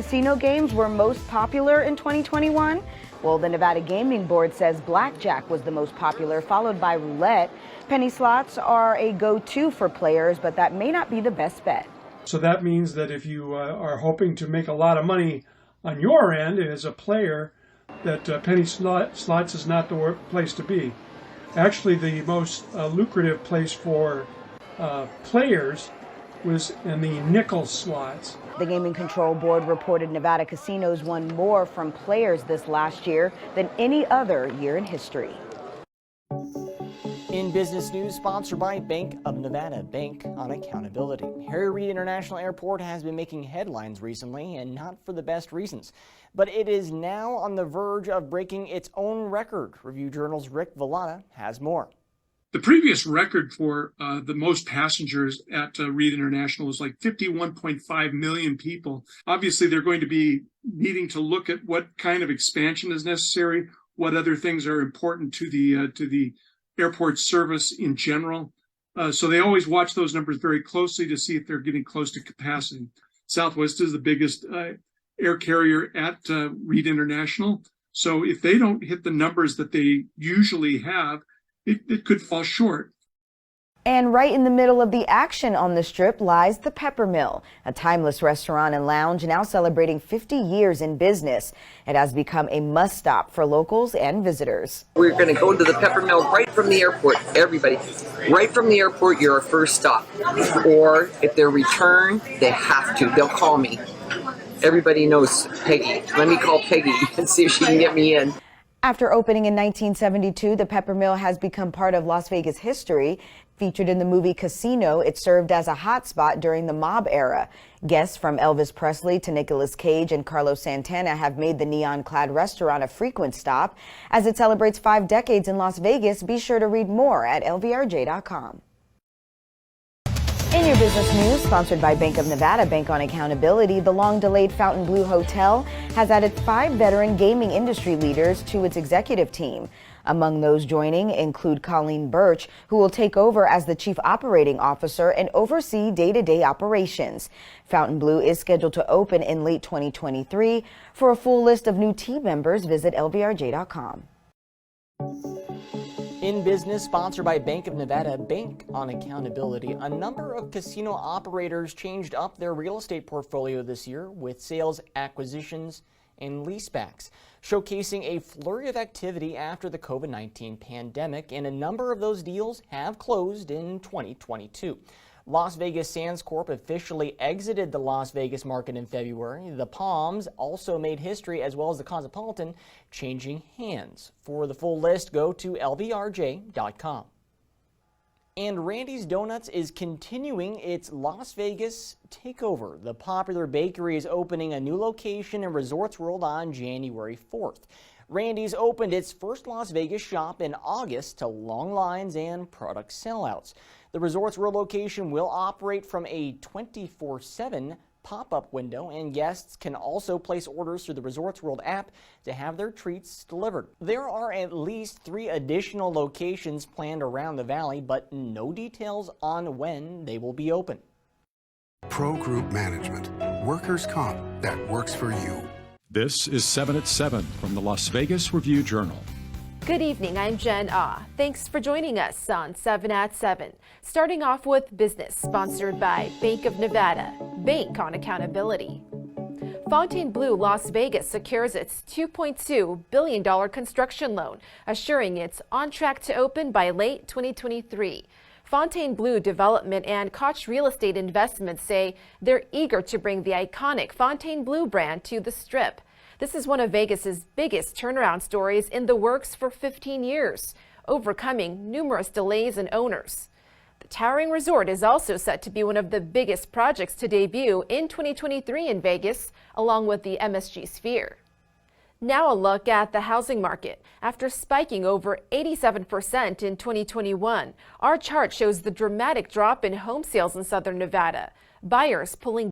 casino games were most popular in 2021? Well, the Nevada Gaming Board says blackjack was the most popular, followed by roulette. Penny slots are a go-to for players, but that may not be the best bet. So that means that if you are hoping to make a lot of money on your end as a player, that penny slots is not the place to be. Actually, the most lucrative place for players was in the nickel slots. The Gaming Control Board reported Nevada casinos won more from players this last year than any other year in history. In business news, sponsored by Bank of Nevada, Bank on Accountability. Harry Reid International Airport has been making headlines recently, and not for the best reasons. But it is now on the verge of breaking its own record. Review Journal's Rick Vallata has more. The previous record for the most passengers at Reid International was like 51.5 million people. Obviously, they're going to be needing to look at what kind of expansion is necessary, what other things are important to the airport service in general. So they always watch those numbers very closely to see if they're getting close to capacity. Southwest is the biggest air carrier at Reid International. So if they don't hit the numbers that they usually have, it could fall short. And right in the middle of the action on the Strip lies the Peppermill, a timeless restaurant and lounge now celebrating 50 years in business. It has become a must-stop for locals and visitors. We're going to go to the Peppermill right from the airport. Everybody, right from the airport, you're our first stop. Or if they're return, they have to. They'll call me. Everybody knows Peggy. Let me call Peggy and see if she can get me in. After opening in 1972, the Peppermill has become part of Las Vegas history. Featured in the movie Casino, it served as a hotspot during the mob era. Guests from Elvis Presley to Nicolas Cage and Carlos Santana have made the neon-clad restaurant a frequent stop. As it celebrates 5 decades in Las Vegas, be sure to read more at lvrj.com. In your business news, sponsored by Bank of Nevada, Bank on Accountability, the long-delayed Fontainebleau Hotel has added 5 veteran gaming industry leaders to its executive team. Among those joining include Colleen Birch, who will take over as the Chief Operating Officer and oversee day-to-day operations. Fontainebleau is scheduled to open in late 2023. For a full list of new team members, visit lvrj.com. In business, sponsored by Bank of Nevada, Bank on Accountability, a number of casino operators changed up their real estate portfolio this year with sales, acquisitions, and leasebacks, showcasing a flurry of activity after the COVID-19 pandemic, and a number of those deals have closed in 2022. Las Vegas Sands Corp officially exited the Las Vegas market in February. The Palms also made history, as well as the Cosmopolitan, changing hands. For the full list, go to lvrj.com. And Randy's Donuts is continuing its Las Vegas takeover. The popular bakery is opening a new location in Resorts World on January 4th. Randy's opened its first Las Vegas shop in August to long lines and product sellouts. The Resorts World location will operate from a 24/7 pop-up window, and guests can also place orders through the Resorts World app to have their treats delivered. There are at least 3 additional locations planned around the valley, but no details on when they will be open. Pro Group Management, workers' comp that works for you. This is 7 at 7 from the Las Vegas Review Journal. Good evening, I'm Jen Ah. Thanks for joining us on 7 at 7. Starting off with business, sponsored by Bank of Nevada, Bank on Accountability. Fontainebleau Las Vegas secures its $2.2 billion construction loan, assuring it's on track to open by late 2023. Fontainebleau Development and Koch Real Estate Investments say they're eager to bring the iconic Fontainebleau brand to the Strip. This is one of Vegas's biggest turnaround stories, in the works for 15 years, overcoming numerous delays and owners. The towering resort is also set to be one of the biggest projects to debut in 2023 in Vegas, along with the MSG Sphere. Now a look at the housing market. After spiking over 87% in 2021, our chart shows the dramatic drop in home sales in Southern Nevada. Buyers pulling